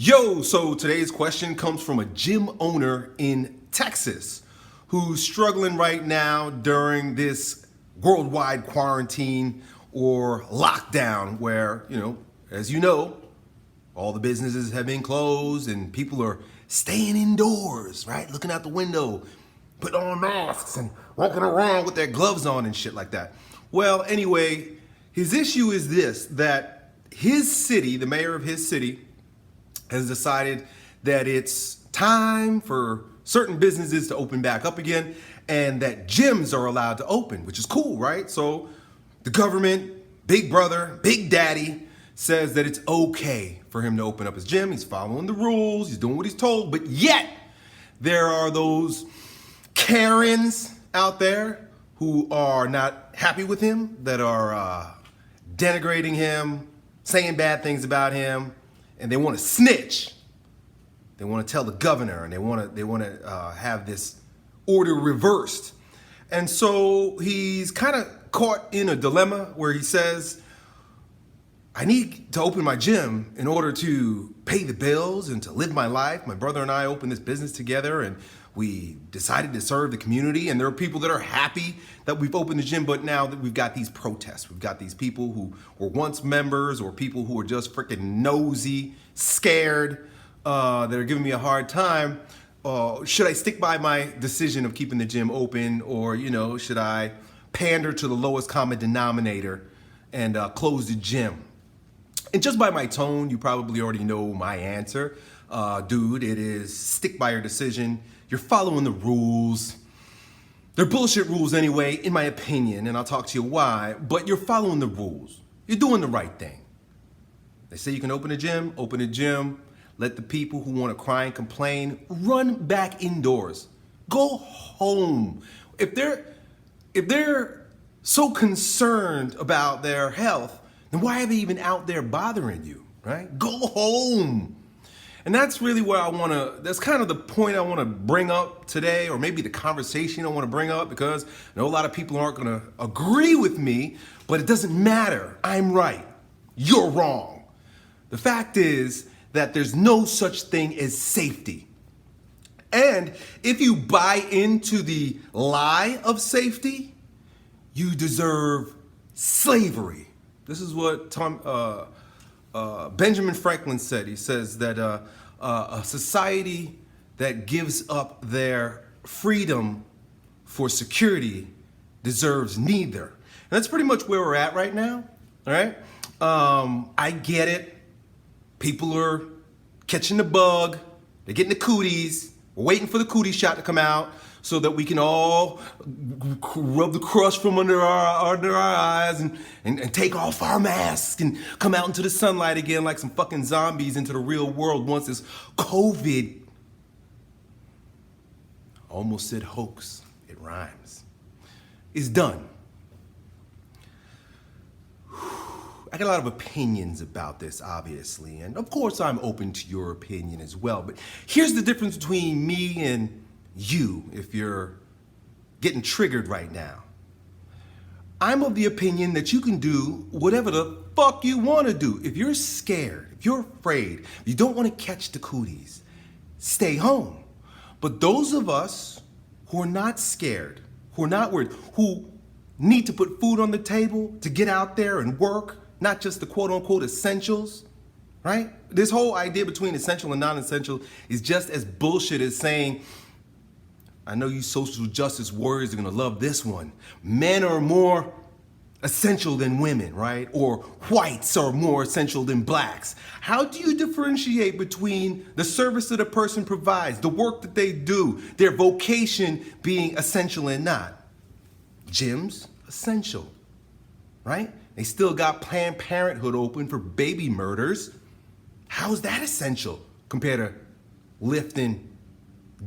So today's question comes from a gym owner in Texas who's struggling right now during this worldwide quarantine or lockdown where, as you know, all the businesses have been closed and people are staying indoors, right? Looking out the window, putting on masks and walking around with their gloves on and shit like that. Well, anyway, his issue is this, that his city, the mayor of his city, has decided that it's time for certain businesses to open back up again and that gyms are allowed to open, which is cool, right? So the government, big brother, big daddy, says that it's okay for him to open up his gym. He's following the rules, he's doing what he's told, but yet there are those Karens out there who are not happy with him, that are denigrating him, saying bad things about him, and they want to snitch. They want to tell the governor, and they want to have this order reversed. And so he's kind of caught in a dilemma where he says, I need to open my gym in order to pay the bills and to live my life. My brother and I opened this business together and we decided to serve the community. And there are people that are happy that we've opened the gym, but now that we've got these protests, we've got these people who were once members or people who are just freaking nosy, scared, that are giving me a hard time. Should I stick by my decision of keeping the gym open, or, should I pander to the lowest common denominator and close the gym? And just by my tone, you probably already know my answer. Dude, it is stick by your decision. You're following the rules. They're bullshit rules anyway, in my opinion, and I'll talk to you why, but you're following the rules. You're doing the right thing. They say you can open a gym, let the people who want to cry and complain run back indoors. Go home. If they're so concerned about their health, then why are they even out there bothering you, right? Go home. And that's really where that's kind of the point I want to bring up today, or maybe the conversation I want to bring up, because I know a lot of people aren't going to agree with me, but it doesn't matter. I'm right. You're wrong. The fact is that there's no such thing as safety. And if you buy into the lie of safety, you deserve slavery. This is what Benjamin Franklin said. He says that a society that gives up their freedom for security deserves neither. And that's pretty much where we're at right now. All right. I get it. People are catching the bug. They're getting the cooties. We're waiting for the cootie shot to come out so that we can all rub the crust from under our eyes and take off our masks and come out into the sunlight again like some fucking zombies into the real world once this COVID, almost said hoax, it rhymes, is done. I got a lot of opinions about this, obviously, and of course I'm open to your opinion as well, but here's the difference between me and you, if you're getting triggered right now. I'm of the opinion that you can do whatever the fuck you want to do. If you're scared, if you're afraid, if you don't want to catch the cooties, stay home. But those of us who are not scared, who are not worried, who need to put food on the table to get out there and work, not just the quote unquote essentials, right? This whole idea between essential and non-essential is just as bullshit as saying, I know you social justice warriors are gonna love this one. Men are more essential than women, right? Or whites are more essential than blacks. How do you differentiate between the service that a person provides, the work that they do, their vocation being essential and not? Gyms, essential, right? They still got Planned Parenthood open for baby murders. How is that essential compared to lifting,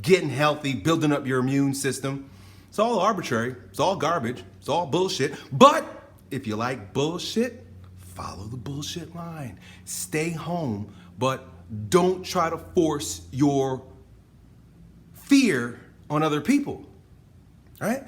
getting healthy, building up your immune system? It's all arbitrary. It's all garbage. It's all bullshit. But if you like bullshit, follow the bullshit line. Stay home, but don't try to force your fear on other people, right?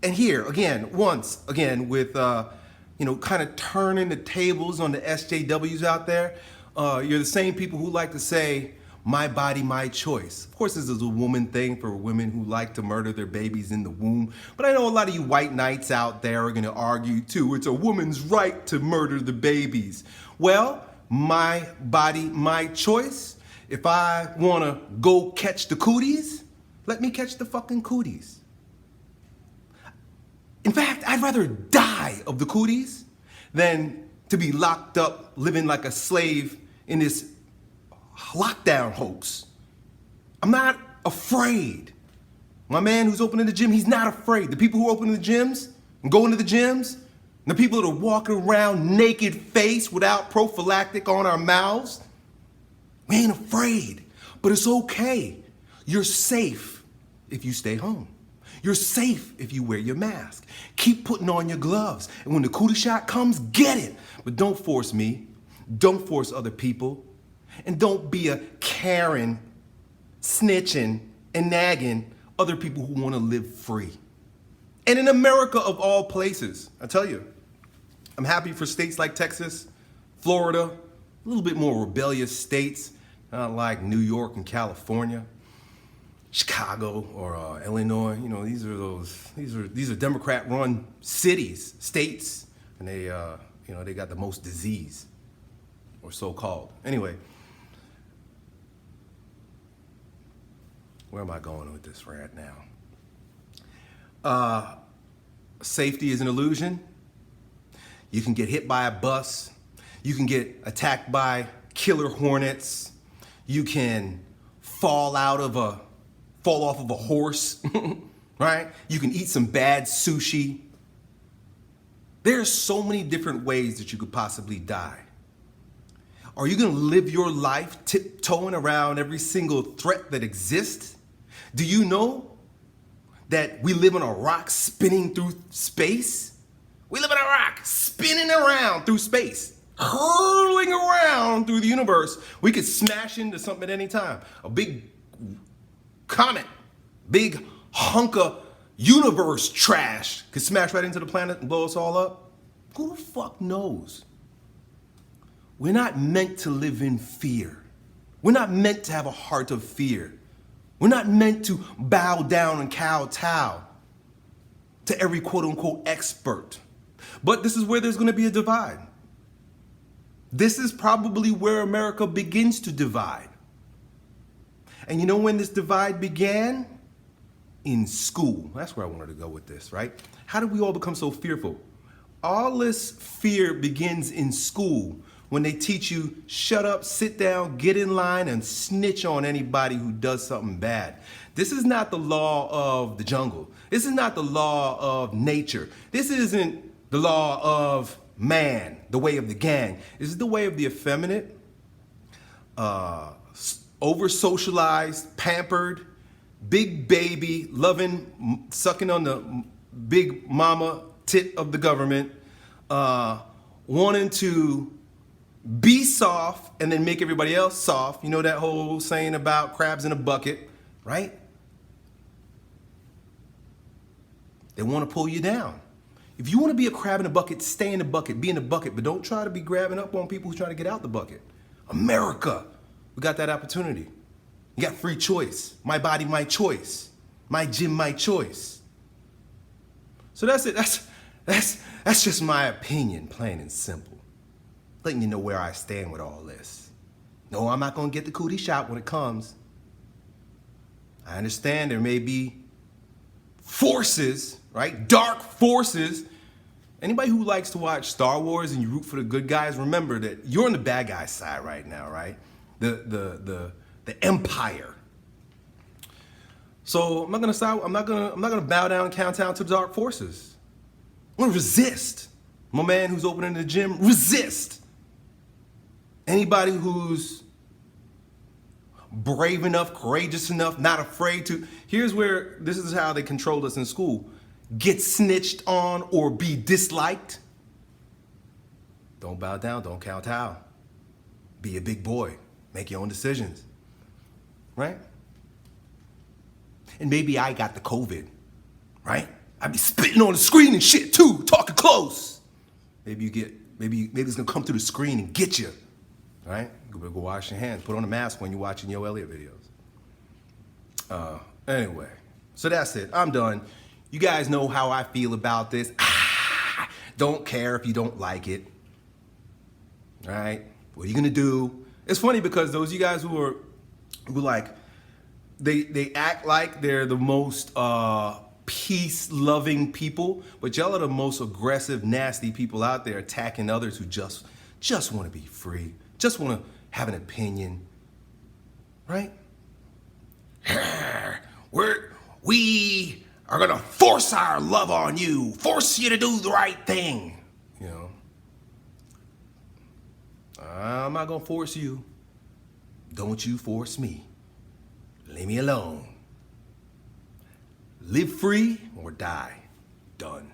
And here, once again, with, kind of turning the tables on the SJWs out there, You're the same people who like to say, my body, my choice. Of course, this is a woman thing for women who like to murder their babies in the womb. But I know a lot of you white knights out there are going to argue, too, it's a woman's right to murder the babies. Well, my body, my choice. If I want to go catch the cooties, let me catch the fucking cooties. In fact, I'd rather die of the cooties than to be locked up living like a slave in this lockdown hoax. I'm not afraid. My man who's opening the gym, he's not afraid. The people who open the gyms and go into the gyms, and the people that are walking around naked face without prophylactic on our mouths, we ain't afraid. But it's okay. You're safe if you stay home. You're safe if you wear your mask. Keep putting on your gloves. And when the cootie shot comes, get it. But don't force me. Don't force other people. And don't be a Karen snitching and nagging other people who want to live free. And in America of all places, I tell you, I'm happy for states like Texas, Florida, a little bit more rebellious states, not like New York and California, Chicago or Illinois. You know, these are Democrat-run cities, states, and they got the most disease, or so-called. Anyway, where am I going with this rant now? Safety is an illusion. You can get hit by a bus. You can get attacked by killer hornets. You can fall off of a horse, right? You can eat some bad sushi. There's so many different ways that you could possibly die. Are you gonna live your life tiptoeing around every single threat that exists? Do you know that we live on a rock spinning through space? We live on a rock spinning around through space, hurling around through the universe. We could smash into something at any time. A big comet, big hunk of universe trash could smash right into the planet and blow us all up. Who the fuck knows? We're not meant to live in fear. We're not meant to have a heart of fear. We're not meant to bow down and kowtow to every quote-unquote expert. But this is where there's going to be a divide. This is probably where America begins to divide. And you know when this divide began? In school. That's where I wanted to go with this, right? How did we all become so fearful? All this fear begins in school when they teach you, shut up, sit down, get in line, and snitch on anybody who does something bad. This is not the law of the jungle. This is not the law of nature. This isn't the law of man, the way of the gang. This is the way of the effeminate, over-socialized, pampered, big baby, loving, sucking on the big mama tit of the government, wanting to be soft and then make everybody else soft. You know that whole saying about crabs in a bucket, right? They want to pull you down. If you want to be a crab in a bucket, stay in the bucket, be in the bucket, but don't try to be grabbing up on people who try to get out the bucket. America, we got that opportunity. You got free choice. My body, my choice. My gym, my choice. So that's it. That's just my opinion, plain and simple. Letting you know where I stand with all this. No, I'm not going to get the cootie shot when it comes. I understand there may be forces, right? Dark forces. Anybody who likes to watch Star Wars and you root for the good guys, remember that you're on the bad guy's side right now, right? The Empire. So I'm not gonna bow down and kowtow to the dark forces. I'm gonna resist. My man who's opening the gym, resist. Anybody who's brave enough, courageous enough, not afraid to. Here's where this is how they controlled us in school. Get snitched on or be disliked. Don't bow down, don't kowtow. Be a big boy. Make your own decisions. Right? And maybe I got the COVID, right? I be spitting on the screen and shit too, talking close. Maybe it's gonna come through the screen and get you. right? Go wash your hands. Put on a mask when you're watching Yo Elliott videos. Anyway, so that's it. I'm done. You guys know how I feel about this. Don't care if you don't like it. All right? What are you gonna do? It's funny because those of you guys who like, they act like they're the most peace-loving people, but y'all are the most aggressive, nasty people out there attacking others who just want to be free, just want to have an opinion, right? We are gonna force our love on you, force you to do the right thing. You know, I'm not gonna force you. Don't you force me. Leave me alone. Live free or die. Done.